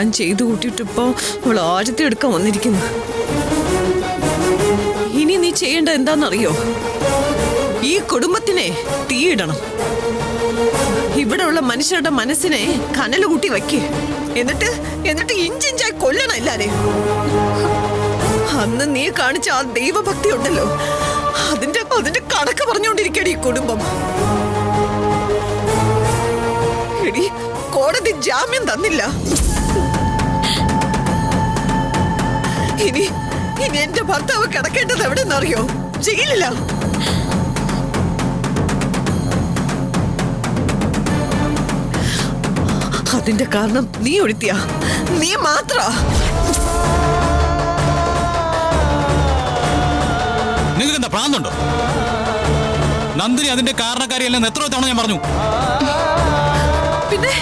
എല്ലാം ചെയ്തു കൂട്ടിയിട്ടിപ്പോ അവൾ ആഴത്തി എടുക്കാൻ വന്നിരിക്കുന്നു. ഇനി നീ ചെയ്യേണ്ട എന്താണെന്നറിയോ? ഈ കുടുംബത്തിനെ തീയിടണം. ഇവിടെയുള്ള മനുഷ്യരുടെ മനസ്സിനെ കനല് കൂട്ടി വയ്ക്ക്. എന്നിട്ട് ഇഞ്ചിഞ്ചായി കൊല്ലണം എല്ലാരെയും. അന്ന് നീ കാണിച്ച ആ ദൈവഭക്തി ഉണ്ടല്ലോ, അതിന്റെ കണക്ക് പറഞ്ഞുകൊണ്ടിരിക്കടി ഈ കുടുംബം. എടി, കോടതി ജാമ്യം തന്നില്ല. ഇനി എന്റെ ഭർത്താവ് കിടക്കേണ്ടത് എവിടെന്നറിയോ? ജയിലില്ല. അതിന്റെ കാരണം നീ ഒഴുത്തിയ, നീ മാത്ര. നിങ്ങൾക്ക് എന്താ പ്രാന്തുണ്ടോ? നന്ദിനി അതിന്റെ കാരണക്കാരിയല്ലെന്ന് എത്ര തവണ ഞാൻ പറഞ്ഞു. പിന്നെ